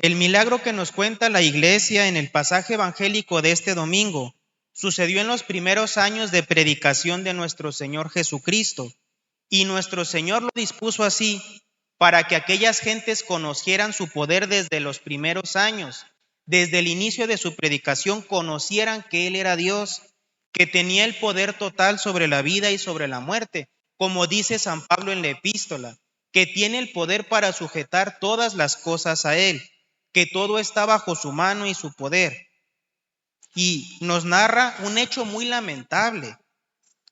El milagro que nos cuenta la iglesia en el pasaje evangélico de este domingo sucedió en los primeros años de predicación de nuestro Señor Jesucristo, y nuestro Señor lo dispuso así para que aquellas gentes conocieran su poder desde los primeros años, desde el inicio de su predicación conocieran que Él era Dios, que tenía el poder total sobre la vida y sobre la muerte, como dice San Pablo en la epístola, que tiene el poder para sujetar todas las cosas a Él, que todo está bajo su mano y su poder. Y nos narra un hecho muy lamentable,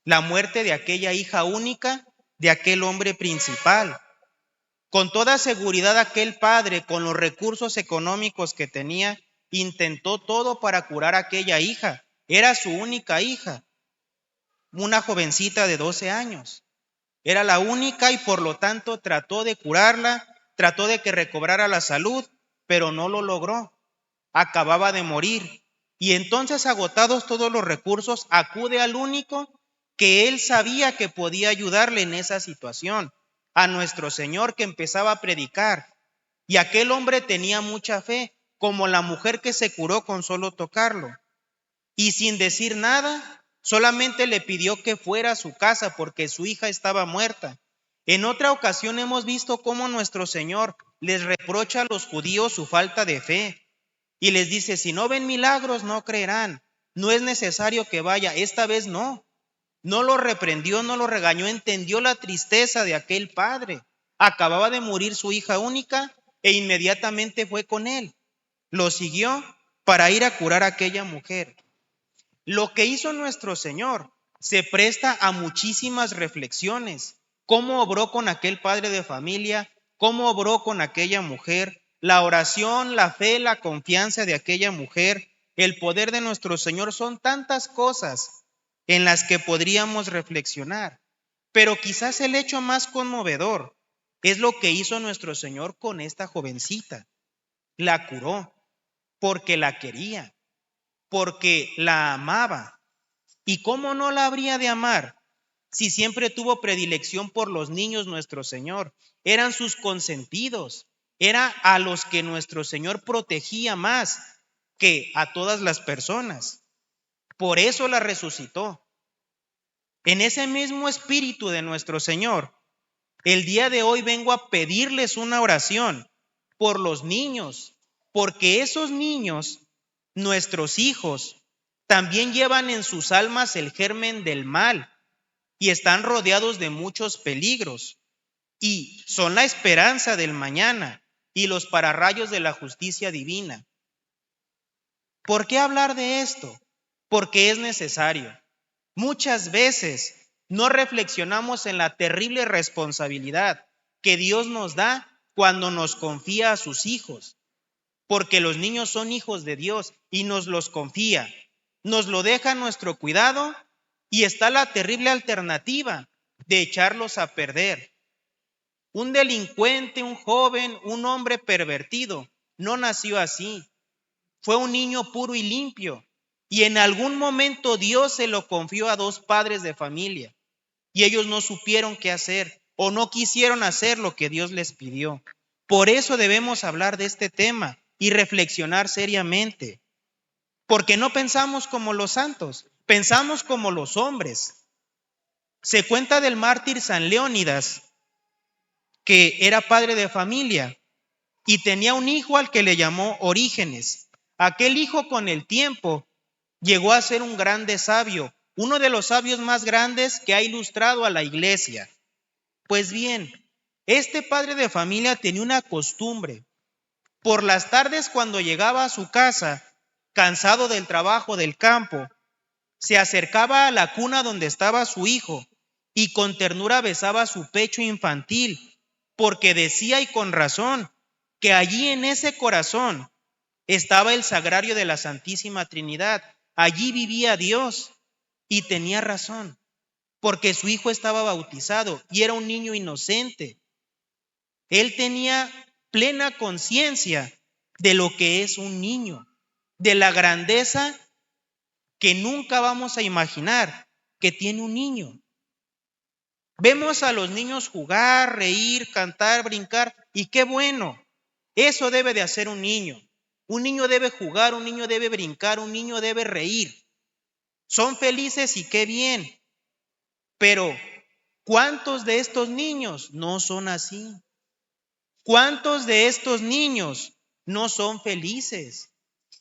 la muerte de aquella hija única de aquel hombre principal. Con toda seguridad aquel padre, con los recursos económicos que tenía, intentó todo para curar a aquella hija. Era su única hija, una jovencita de 12 años. Era la única y por lo tanto trató de curarla, trató de que recobrara la salud, pero no lo logró. Acababa de morir. Y entonces, agotados todos los recursos, acude al único que él sabía que podía ayudarle en esa situación, a nuestro Señor, que empezaba a predicar. Y aquel hombre tenía mucha fe, como la mujer que se curó con solo tocarlo. Y sin decir nada, solamente le pidió que fuera a su casa porque su hija estaba muerta. En otra ocasión hemos visto cómo nuestro Señor les reprocha a los judíos su falta de fe. Y les dice, si no ven milagros, no creerán. No es necesario que vaya. Esta vez no. No lo reprendió, no lo regañó, entendió la tristeza de aquel padre. Acababa de morir su hija única e inmediatamente fue con él. Lo siguió para ir a curar a aquella mujer. Lo que hizo nuestro Señor se presta a muchísimas reflexiones. Cómo obró con aquel padre de familia, cómo obró con aquella mujer, la oración, la fe, la confianza de aquella mujer, el poder de nuestro Señor, son tantas cosas en las que podríamos reflexionar. Pero quizás el hecho más conmovedor es lo que hizo nuestro Señor con esta jovencita. La curó porque la quería, porque la amaba. ¿Y cómo no la habría de amar si siempre tuvo predilección por los niños nuestro Señor? Eran sus consentidos, era a los que nuestro Señor protegía más que a todas las personas. Por eso la resucitó. En ese mismo espíritu de nuestro Señor, el día de hoy vengo a pedirles una oración por los niños, porque esos niños, nuestros hijos, también llevan en sus almas el germen del mal y están rodeados de muchos peligros y son la esperanza del mañana y los pararrayos de la justicia divina. ¿Por qué hablar de esto? Porque es necesario. Muchas veces no reflexionamos en la terrible responsabilidad que Dios nos da cuando nos confía a sus hijos, porque los niños son hijos de Dios y nos los confía, nos lo deja a nuestro cuidado y está la terrible alternativa de echarlos a perder. Un delincuente, un joven, un hombre pervertido no nació así. Fue un niño puro y limpio. Y en algún momento Dios se lo confió a dos padres de familia. Y ellos no supieron qué hacer o no quisieron hacer lo que Dios les pidió. Por eso debemos hablar de este tema y reflexionar seriamente. Porque no pensamos como los santos, pensamos como los hombres. Se cuenta del mártir San Leónidas, que era padre de familia y tenía un hijo al que le llamó Orígenes. Aquel hijo con el tiempo llegó a ser un grande sabio, uno de los sabios más grandes que ha ilustrado a la iglesia. Pues bien, este padre de familia tenía una costumbre. Por las tardes, cuando llegaba a su casa, cansado del trabajo del campo, se acercaba a la cuna donde estaba su hijo y con ternura besaba su pecho infantil, porque decía, y con razón, que allí en ese corazón estaba el sagrario de la Santísima Trinidad. Allí vivía Dios y tenía razón, porque su hijo estaba bautizado y era un niño inocente. Él tenía plena conciencia de lo que es un niño, de la grandeza que nunca vamos a imaginar que tiene un niño. Vemos a los niños jugar, reír, cantar, brincar, y qué bueno. Eso debe de hacer un niño. Un niño debe jugar, un niño debe brincar, un niño debe reír. Son felices y qué bien. Pero ¿cuántos de estos niños no son así? ¿Cuántos de estos niños no son felices?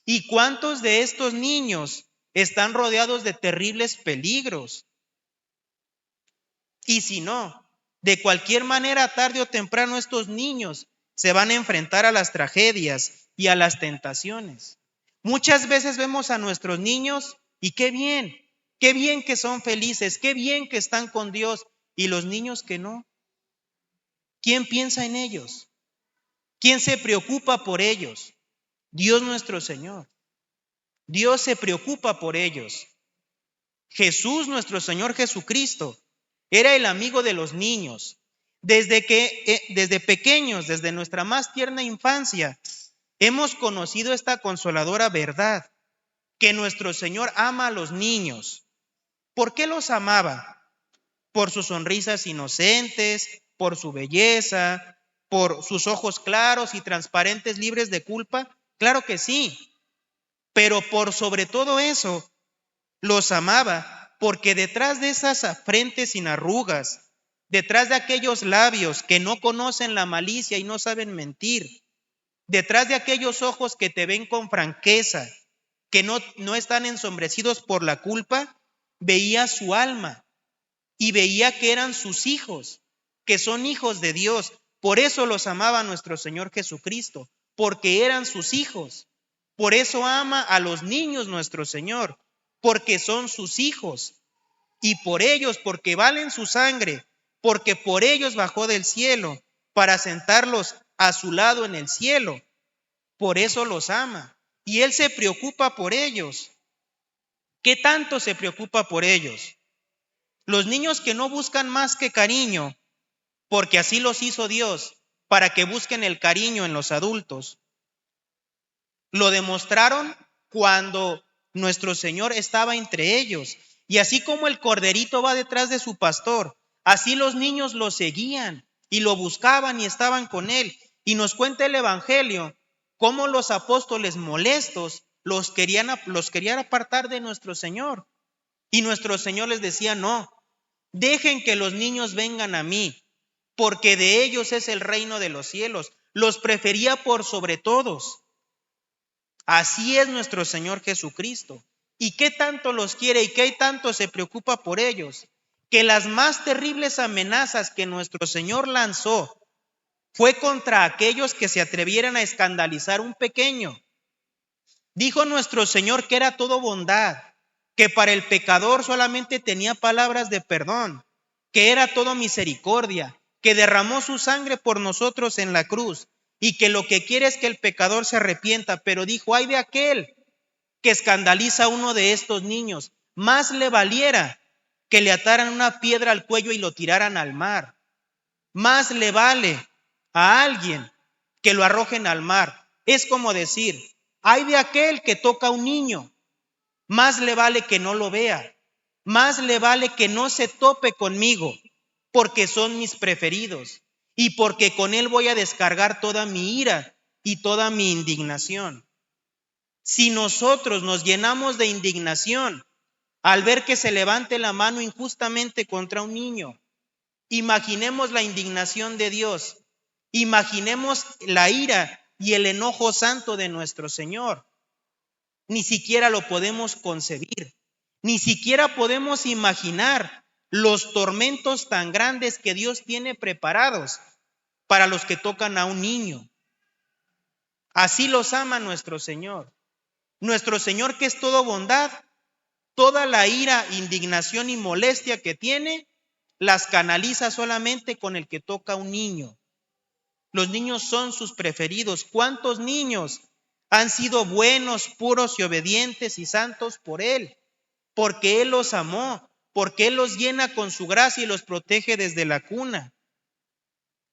¿Y cuántos de estos niños están rodeados de terribles peligros? Y si no, de cualquier manera, tarde o temprano, estos niños se van a enfrentar a las tragedias y a las tentaciones. Muchas veces vemos a nuestros niños y qué bien que son felices, qué bien que están con Dios, y los niños que no. ¿Quién piensa en ellos? ¿Quién se preocupa por ellos? Dios nuestro Señor. Dios se preocupa por ellos. Jesús, nuestro Señor Jesucristo, era el amigo de los niños. Desde pequeños, desde nuestra más tierna infancia, hemos conocido esta consoladora verdad, que nuestro Señor ama a los niños. ¿Por qué los amaba? Por sus sonrisas inocentes, por su belleza, por sus ojos claros y transparentes, libres de culpa. Claro que sí, pero por sobre todo eso, los amaba porque detrás de esas frentes sin arrugas, detrás de aquellos labios que no conocen la malicia y no saben mentir, detrás de aquellos ojos que te ven con franqueza, que no están ensombrecidos por la culpa, veía su alma y veía que eran sus hijos, que son hijos de Dios. Por eso los amaba nuestro Señor Jesucristo, porque eran sus hijos. Por eso ama a los niños nuestro Señor, porque son sus hijos. Y por ellos, porque valen su sangre, porque por ellos bajó del cielo, para sentarlos a su lado en el cielo. Por eso los ama. Y Él se preocupa por ellos. ¿Qué tanto se preocupa por ellos? Los niños que no buscan más que cariño, porque así los hizo Dios, para que busquen el cariño en los adultos, lo demostraron cuando nuestro Señor estaba entre ellos. Y así como el corderito va detrás de su pastor, así los niños lo seguían y lo buscaban y estaban con él. Y nos cuenta el Evangelio cómo los apóstoles molestos los querían apartar de nuestro Señor. Y nuestro Señor les decía: no, dejen que los niños vengan a mí, porque de ellos es el reino de los cielos. Los prefería por sobre todos. Así es nuestro Señor Jesucristo. ¿Y qué tanto los quiere y qué tanto se preocupa por ellos? Que las más terribles amenazas que nuestro Señor lanzó fue contra aquellos que se atrevieran a escandalizar un pequeño. Dijo nuestro Señor que era todo bondad, que para el pecador solamente tenía palabras de perdón, que era todo misericordia, que derramó su sangre por nosotros en la cruz y que lo que quiere es que el pecador se arrepienta. Pero dijo: ay de aquel que escandaliza a uno de estos niños, más le valiera que le ataran una piedra al cuello y lo tiraran al mar. Más le vale a alguien que lo arrojen al mar. Es como decir: ay de aquel que toca a un niño, más le vale que no lo vea, más le vale que no se tope conmigo, porque son mis preferidos y porque con él voy a descargar toda mi ira y toda mi indignación. Si nosotros nos llenamos de indignación al ver que se levante la mano injustamente contra un niño, imaginemos la indignación de Dios, imaginemos la ira y el enojo santo de nuestro Señor. Ni siquiera lo podemos concebir, ni siquiera podemos imaginar los tormentos tan grandes que Dios tiene preparados para los que tocan a un niño. Así los ama nuestro Señor. Nuestro Señor, que es todo bondad, toda la ira, indignación y molestia que tiene, las canaliza solamente con el que toca a un niño. Los niños son sus preferidos. ¿Cuántos niños han sido buenos, puros y obedientes y santos por Él? Porque Él los amó, porque Él los llena con su gracia y los protege desde la cuna.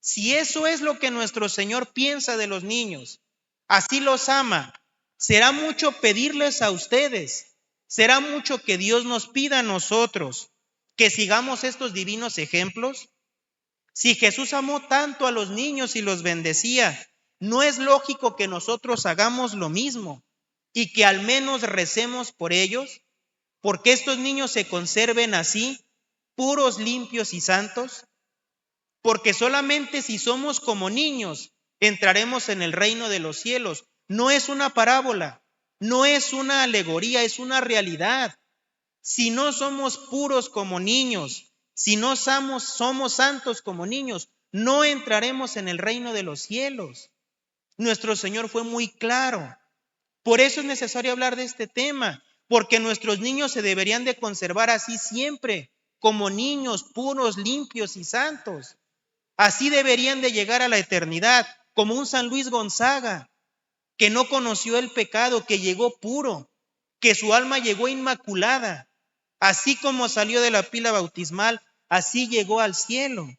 Si eso es lo que nuestro Señor piensa de los niños, así los ama, será mucho pedirles a ustedes, será mucho que Dios nos pida a nosotros que sigamos estos divinos ejemplos. Si Jesús amó tanto a los niños y los bendecía, ¿No es lógico que nosotros hagamos lo mismo y que al menos recemos por ellos? Porque estos niños se conserven así, puros, limpios y santos. Porque solamente si somos como niños, entraremos en el reino de los cielos. No es una parábola, no es una alegoría, es una realidad. Si no somos puros como niños, si no somos santos como niños, no entraremos en el reino de los cielos. Nuestro Señor fue muy claro. Por eso es necesario hablar de este tema, porque nuestros niños se deberían de conservar así siempre, como niños puros, limpios y santos. Así deberían de llegar a la eternidad, como un San Luis Gonzaga, que no conoció el pecado, que llegó puro, que su alma llegó inmaculada. Así como salió de la pila bautismal, así llegó al cielo.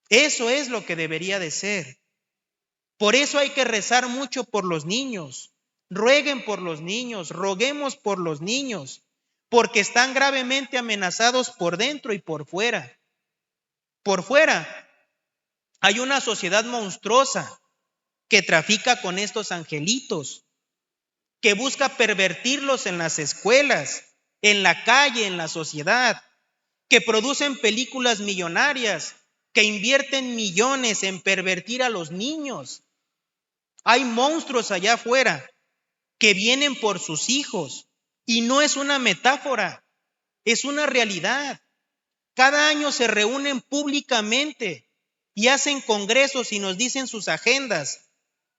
Eso es lo que debería de ser. Por eso hay que rezar mucho por los niños. Rueguen por los niños, roguemos por los niños, porque están gravemente amenazados por dentro y por fuera. Por fuera hay una sociedad monstruosa que trafica con estos angelitos, que busca pervertirlos en las escuelas, en la calle, en la sociedad, que producen películas millonarias, que invierten millones en pervertir a los niños. Hay monstruos allá afuera que vienen por sus hijos y no es una metáfora, es una realidad. Cada año se reúnen públicamente y hacen congresos y nos dicen sus agendas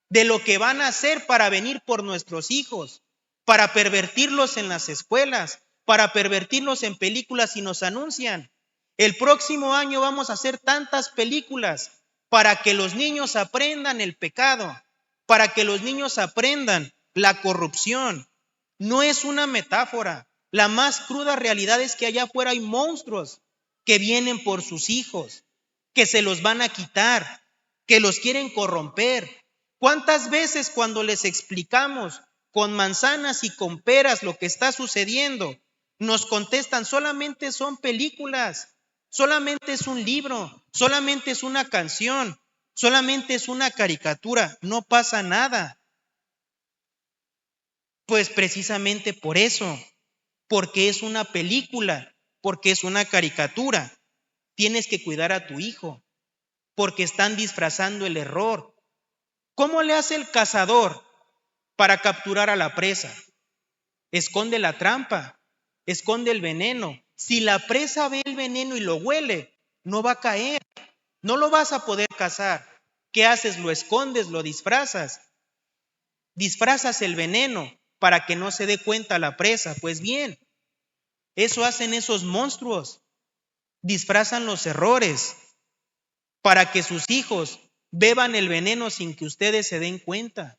de lo que van a hacer para venir por nuestros hijos, para pervertirlos en las escuelas, para pervertirlos en películas y nos anuncian: el próximo año vamos a hacer tantas películas para que los niños aprendan el pecado, para que los niños aprendan la corrupción. No es una metáfora. La más cruda realidad es que allá afuera hay monstruos que vienen por sus hijos, que se los van a quitar, que los quieren corromper. ¿Cuántas veces cuando les explicamos con manzanas y con peras lo que está sucediendo, nos contestan: solamente son películas, solamente es un libro, solamente es una canción, solamente es una caricatura, no pasa nada? Pues precisamente por eso, porque es una película, porque es una caricatura, tienes que cuidar a tu hijo, porque están disfrazando el error. ¿Cómo le hace el cazador para capturar a la presa? Esconde la trampa, esconde el veneno. Si la presa ve el veneno y lo huele, no va a caer, no lo vas a poder cazar. ¿Qué haces? Lo escondes, lo disfrazas. Disfrazas el veneno para que no se dé cuenta la presa. Pues bien, eso hacen esos monstruos. Disfrazan los errores para que sus hijos beban el veneno sin que ustedes se den cuenta.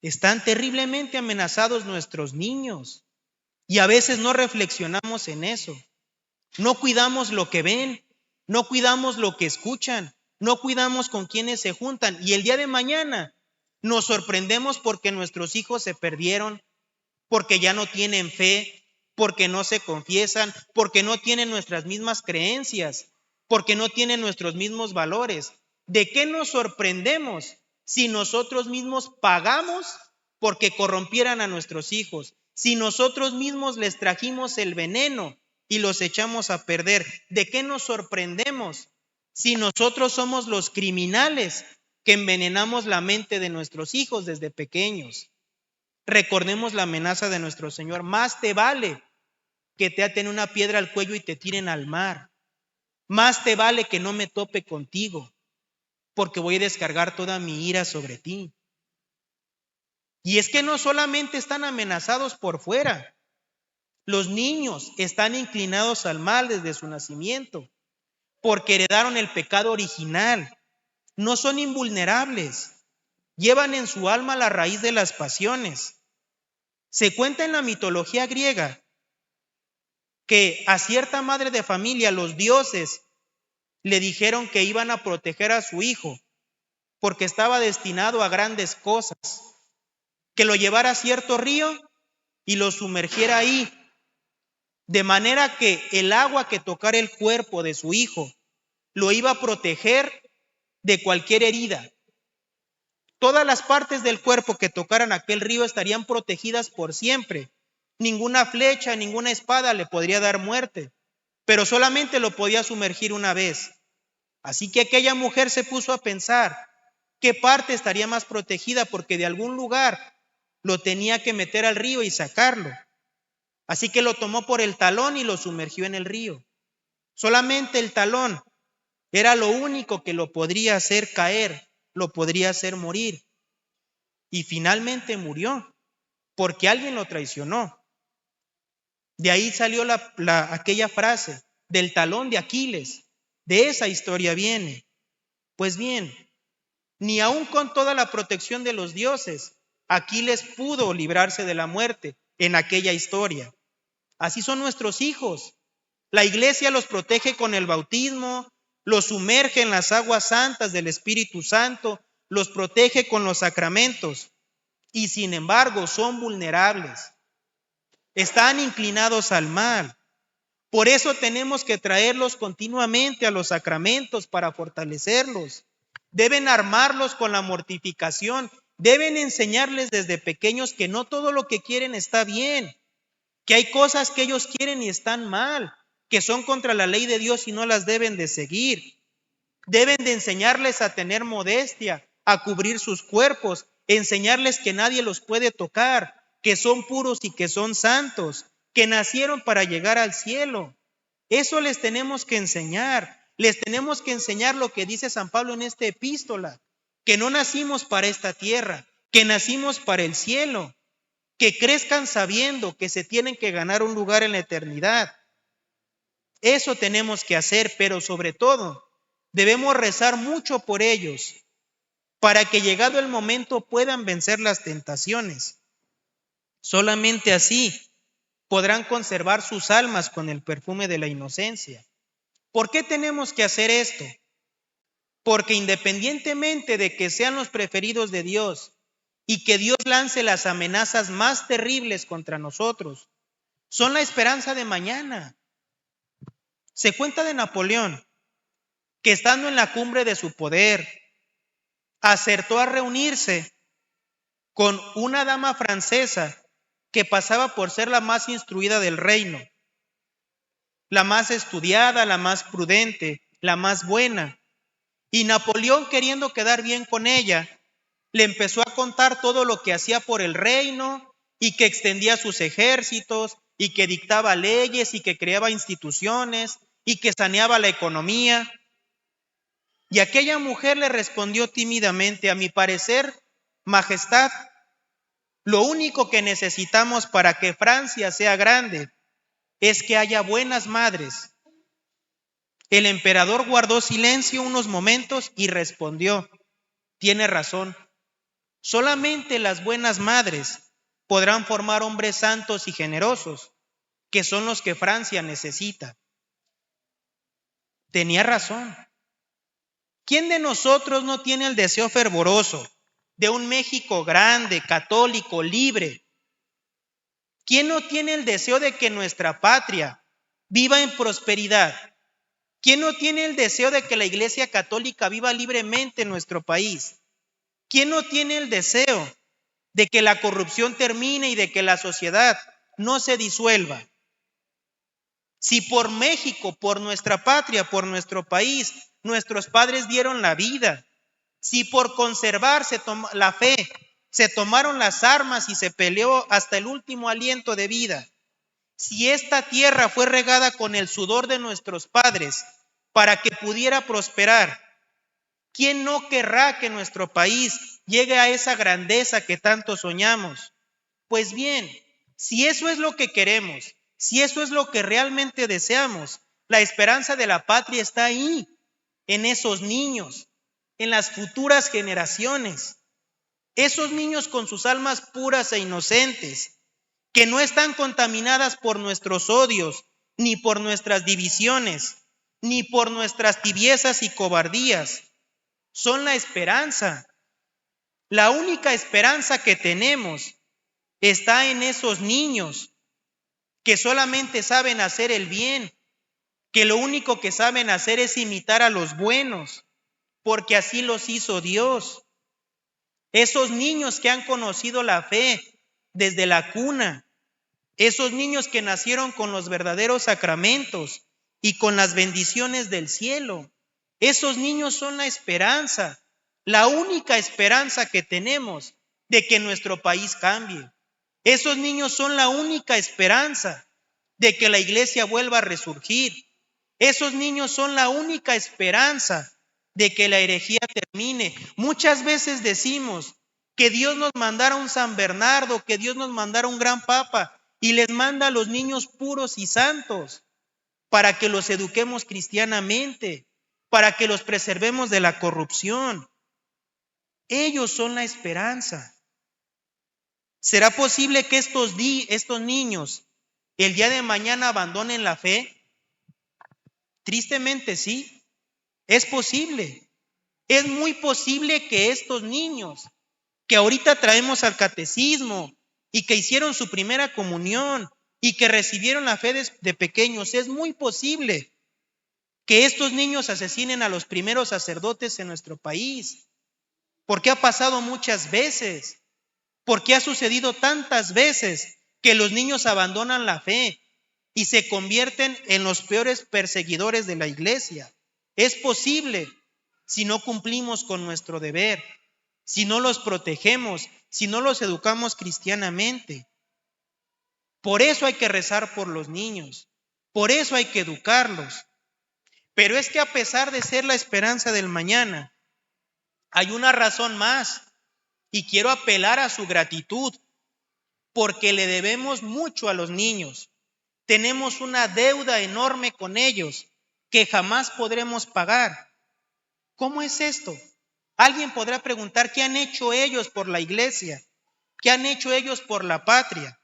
Están terriblemente amenazados nuestros niños y a veces no reflexionamos en eso. No cuidamos lo que ven, no cuidamos lo que escuchan, no cuidamos con quienes se juntan y el día de mañana nos sorprendemos porque nuestros hijos se perdieron, porque ya no tienen fe, porque no se confiesan, porque no tienen nuestras mismas creencias, porque no tienen nuestros mismos valores. ¿De qué nos sorprendemos si nosotros mismos pagamos porque corrompieran a nuestros hijos? Si nosotros mismos les trajimos el veneno y los echamos a perder, ¿de qué nos sorprendemos si nosotros somos los criminales que envenenamos la mente de nuestros hijos desde pequeños? Recordemos la amenaza de nuestro Señor: más te vale que te aten una piedra al cuello y te tiren al mar. Más te vale que no me tope contigo, porque voy a descargar toda mi ira sobre ti. Y es que no solamente están amenazados por fuera, los niños están inclinados al mal desde su nacimiento, porque heredaron el pecado original. No son invulnerables, llevan en su alma la raíz de las pasiones. Se cuenta en la mitología griega que a cierta madre de familia los dioses le dijeron que iban a proteger a su hijo porque estaba destinado a grandes cosas, que lo llevara a cierto río y lo sumergiera ahí, de manera que el agua que tocara el cuerpo de su hijo lo iba a proteger de cualquier herida. Todas las partes del cuerpo que tocaran aquel río estarían protegidas por siempre. Ninguna flecha, ninguna espada le podría dar muerte, pero solamente lo podía sumergir una vez. Así que aquella mujer se puso a pensar qué parte estaría más protegida, porque de algún lugar lo tenía que meter al río y sacarlo. Así que lo tomó por el talón y lo sumergió en el río. Solamente el talón era lo único que lo podría hacer caer, lo podría hacer morir. Y finalmente murió, porque alguien lo traicionó. De ahí salió aquella frase, del talón de Aquiles. De esa historia viene. Pues bien, ni aun con toda la protección de los dioses, Aquiles pudo librarse de la muerte en aquella historia. Así son nuestros hijos. La iglesia los protege con el bautismo, los sumerge en las aguas santas del Espíritu Santo, los protege con los sacramentos y sin embargo son vulnerables. Están inclinados al mal. Por eso tenemos que traerlos continuamente a los sacramentos para fortalecerlos. Deben armarlos con la mortificación. Deben enseñarles desde pequeños que no todo lo que quieren está bien, que hay cosas que ellos quieren y están mal, que son contra la ley de Dios y no las deben de seguir. Deben de enseñarles a tener modestia, a cubrir sus cuerpos, enseñarles que nadie los puede tocar, que son puros y que son santos, que nacieron para llegar al cielo. Eso les tenemos que enseñar. Les tenemos que enseñar lo que dice San Pablo en esta epístola, que no nacimos para esta tierra, que nacimos para el cielo, que crezcan sabiendo que se tienen que ganar un lugar en la eternidad. Eso tenemos que hacer, pero sobre todo debemos rezar mucho por ellos, para que llegado el momento puedan vencer las tentaciones. Solamente así podrán conservar sus almas con el perfume de la inocencia. ¿Por qué tenemos que hacer esto? Porque independientemente de que sean los preferidos de Dios y que Dios lance las amenazas más terribles contra nosotros, son la esperanza de mañana. Se cuenta de Napoleón, que estando en la cumbre de su poder, acertó a reunirse con una dama francesa que pasaba por ser la más instruida del reino, la más estudiada, la más prudente, la más buena. Y Napoleón, queriendo quedar bien con ella, le empezó a contar todo lo que hacía por el reino y que extendía sus ejércitos y que dictaba leyes y que creaba instituciones y que saneaba la economía. Y aquella mujer le respondió tímidamente: a mi parecer, Majestad, lo único que necesitamos para que Francia sea grande es que haya buenas madres. El emperador guardó silencio unos momentos y respondió: tiene razón, solamente las buenas madres podrán formar hombres santos y generosos, que son los que Francia necesita. Tenía razón. ¿Quién de nosotros no tiene el deseo fervoroso de un México grande, católico, libre? ¿Quién no tiene el deseo de que nuestra patria viva en prosperidad? ¿Quién no tiene el deseo de que la Iglesia Católica viva libremente en nuestro país? ¿Quién no tiene el deseo de que la corrupción termine y de que la sociedad no se disuelva? Si por México, por nuestra patria, por nuestro país, nuestros padres dieron la vida, si por conservarse la fe se tomaron las armas y se peleó hasta el último aliento de vida, si esta tierra fue regada con el sudor de nuestros padres para que pudiera prosperar, ¿quién no querrá que nuestro país llegue a esa grandeza que tanto soñamos? Pues bien, si eso es lo que queremos, si eso es lo que realmente deseamos, la esperanza de la patria está ahí, en esos niños, en las futuras generaciones. Esos niños con sus almas puras e inocentes, que no están contaminadas por nuestros odios, ni por nuestras divisiones, ni por nuestras tibiezas y cobardías, son la esperanza. La única esperanza que tenemos está en esos niños que solamente saben hacer el bien, que lo único que saben hacer es imitar a los buenos, porque así los hizo Dios. Esos niños que han conocido la fe desde la cuna, esos niños que nacieron con los verdaderos sacramentos y con las bendiciones del cielo, esos niños son la esperanza, la única esperanza que tenemos de que nuestro país cambie. Esos niños son la única esperanza de que la iglesia vuelva a resurgir. Esos niños son la única esperanza de que la herejía termine. Muchas veces decimos que Dios nos mandara un San Bernardo, que Dios nos mandara un gran papa, y les manda a los niños puros y santos para que los eduquemos cristianamente, para que los preservemos de la corrupción. Ellos son la esperanza. ¿Será posible que estos niños el día de mañana abandonen la fe? Tristemente sí, es posible. Es muy posible que estos niños que ahorita traemos al catecismo y que hicieron su primera comunión y que recibieron la fe de pequeños, es muy posible que estos niños asesinen a los primeros sacerdotes en nuestro país, porque ha pasado muchas veces, porque ha sucedido tantas veces que los niños abandonan la fe y se convierten en los peores perseguidores de la iglesia. Es posible si no cumplimos con nuestro deber, si no los protegemos, si no los educamos cristianamente. Por eso hay que rezar por los niños, por eso hay que educarlos. Pero es que a pesar de ser la esperanza del mañana, hay una razón más y quiero apelar a su gratitud, porque le debemos mucho a los niños. Tenemos una deuda enorme con ellos que jamás podremos pagar. ¿Cómo es esto? Alguien podrá preguntar, ¿qué han hecho ellos por la iglesia? ¿Qué han hecho ellos por la patria?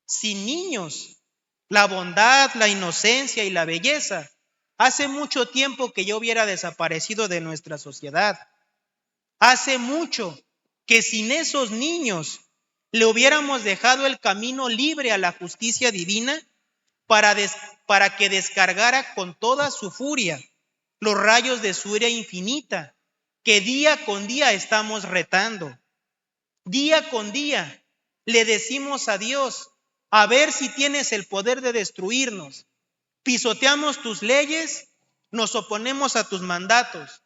Sin niños, la bondad, la inocencia y la belleza, hace mucho tiempo que ya hubiera desaparecido de nuestra sociedad. Hace mucho que sin esos niños le hubiéramos dejado el camino libre a la justicia divina para que descargara con toda su furia los rayos de su ira infinita, que día con día estamos retando. Día con día le decimos a Dios, a ver si tienes el poder de destruirnos. Pisoteamos tus leyes, nos oponemos a tus mandatos.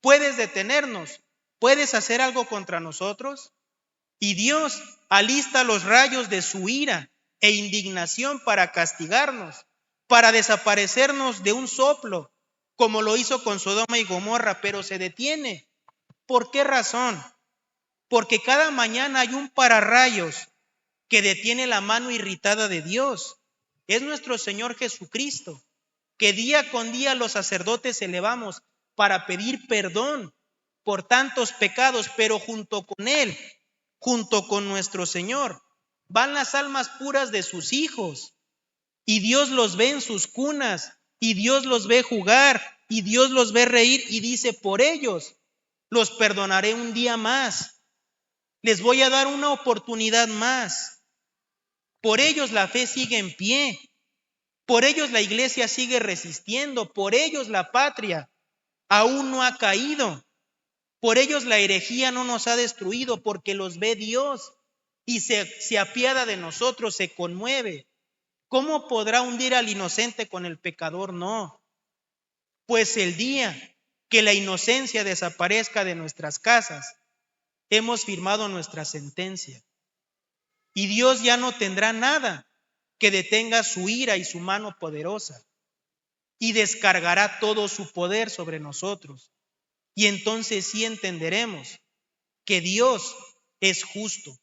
¿Puedes detenernos? ¿Puedes hacer algo contra nosotros? Y Dios alista los rayos de su ira e indignación para castigarnos, para desaparecernos de un soplo, como lo hizo con Sodoma y Gomorra, pero se detiene. ¿Por qué razón? Porque cada mañana hay un pararrayos que detiene la mano irritada de Dios. Es nuestro Señor Jesucristo, que día con día los sacerdotes elevamos para pedir perdón por tantos pecados, pero junto con Él, junto con nuestro Señor, van las almas puras de sus hijos. Y Dios los ve en sus cunas, y Dios los ve jugar, y Dios los ve reír, y dice, por ellos los perdonaré un día más. Les voy a dar una oportunidad más. Por ellos la fe sigue en pie. Por ellos la iglesia sigue resistiendo. Por ellos la patria aún no ha caído. Por ellos la herejía no nos ha destruido, porque los ve Dios y se apiada de nosotros, se conmueve. ¿Cómo podrá hundir al inocente con el pecador? No. Pues el día que la inocencia desaparezca de nuestras casas, hemos firmado nuestra sentencia. Y Dios ya no tendrá nada que detenga su ira y su mano poderosa. Y descargará todo su poder sobre nosotros. Y entonces sí entenderemos que Dios es justo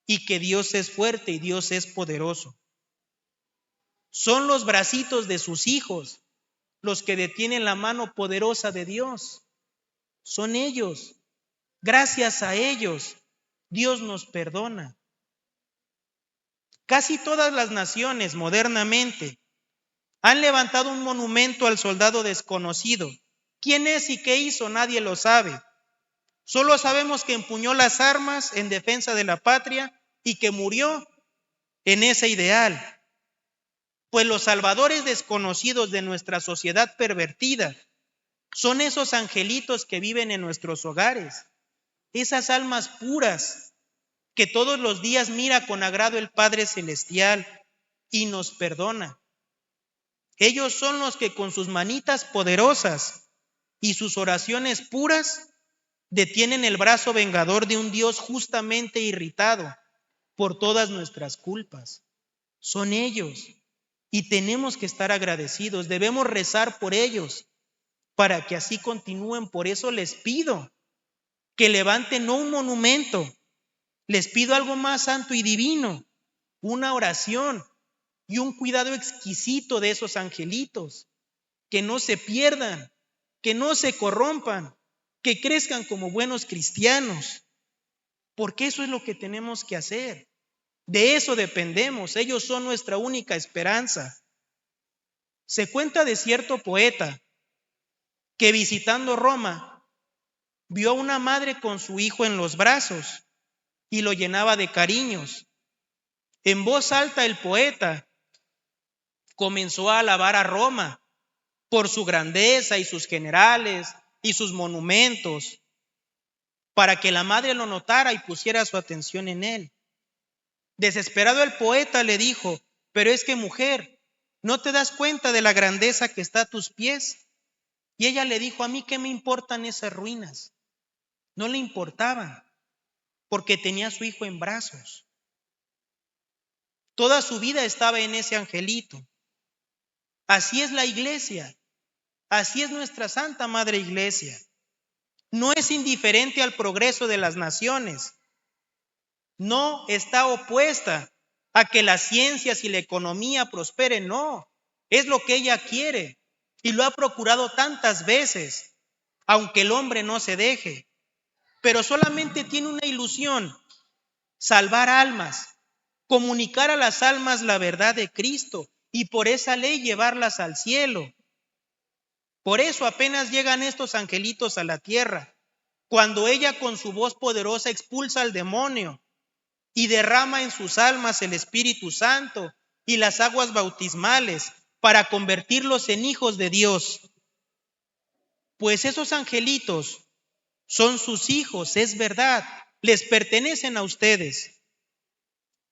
y que Dios es fuerte y Dios es poderoso. Son los bracitos de sus hijos los que detienen la mano poderosa de Dios. Son ellos. Gracias a ellos, Dios nos perdona. Casi todas las naciones modernamente han levantado un monumento al soldado desconocido. ¿Quién es y qué hizo? Nadie lo sabe. Solo sabemos que empuñó las armas en defensa de la patria y que murió en ese ideal. Pues los salvadores desconocidos de nuestra sociedad pervertida Son esos angelitos que viven en nuestros hogares, esas almas puras que todos los días mira con agrado el Padre Celestial y nos perdona. Ellos son los que con sus manitas poderosas y sus oraciones puras detienen el brazo vengador de un Dios justamente irritado por todas nuestras culpas. Son ellos y tenemos que estar agradecidos. Debemos rezar por ellos para que así continúen. Por eso les pido que levanten no un monumento, les pido algo más santo y divino, una oración y un cuidado exquisito de esos angelitos, que no se pierdan, que no se corrompan, que crezcan como buenos cristianos, porque eso es lo que tenemos que hacer. De eso dependemos, ellos son nuestra única esperanza. Se cuenta de cierto poeta que visitando Roma vio a una madre con su hijo en los brazos y lo llenaba de cariños. En voz alta el poeta comenzó a alabar a Roma por su grandeza y sus generales y sus monumentos, para que la madre lo notara y pusiera su atención en él. Desesperado el poeta le dijo: pero es que, mujer, ¿no te das cuenta de la grandeza que está a tus pies? Y ella le dijo: a mí qué me importan esas ruinas. No le importaban, porque tenía a su hijo en brazos. Toda su vida estaba en ese angelito. Así es la iglesia, así es nuestra Santa Madre Iglesia. No es indiferente al progreso de las naciones, no está opuesta a que las ciencias y la economía prosperen, no, es lo que ella quiere y lo ha procurado tantas veces, aunque el hombre no se deje, pero solamente tiene una ilusión: salvar almas, comunicar a las almas la verdad de Cristo y por esa ley llevarlas al cielo. Por eso apenas llegan estos angelitos a la tierra, cuando ella con su voz poderosa expulsa al demonio y derrama en sus almas el Espíritu Santo y las aguas bautismales para convertirlos en hijos de Dios. Pues esos angelitos son sus hijos, es verdad, les pertenecen a ustedes,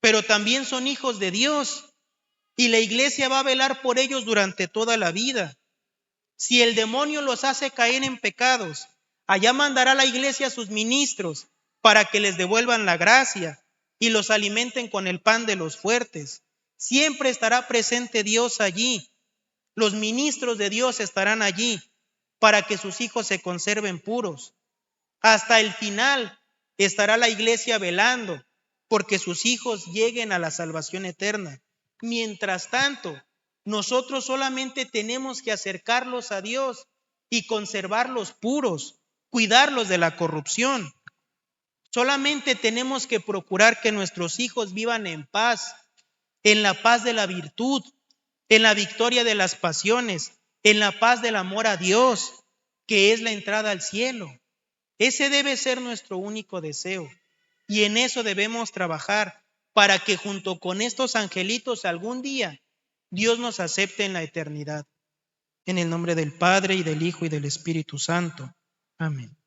pero también son hijos de Dios y la iglesia va a velar por ellos durante toda la vida. Si el demonio los hace caer en pecados, allá mandará la iglesia a sus ministros para que les devuelvan la gracia y los alimenten con el pan de los fuertes. Siempre estará presente Dios allí. Los ministros de Dios estarán allí para que sus hijos se conserven puros. Hasta el final estará la iglesia velando porque sus hijos lleguen a la salvación eterna. Mientras tanto, nosotros solamente tenemos que acercarlos a Dios y conservarlos puros, cuidarlos de la corrupción. Solamente tenemos que procurar que nuestros hijos vivan en paz, en la paz de la virtud, en la victoria de las pasiones, en la paz del amor a Dios, que es la entrada al cielo. Ese debe ser nuestro único deseo y en eso debemos trabajar para que junto con estos angelitos algún día Dios nos acepte en la eternidad. En el nombre del Padre y del Hijo y del Espíritu Santo. Amén.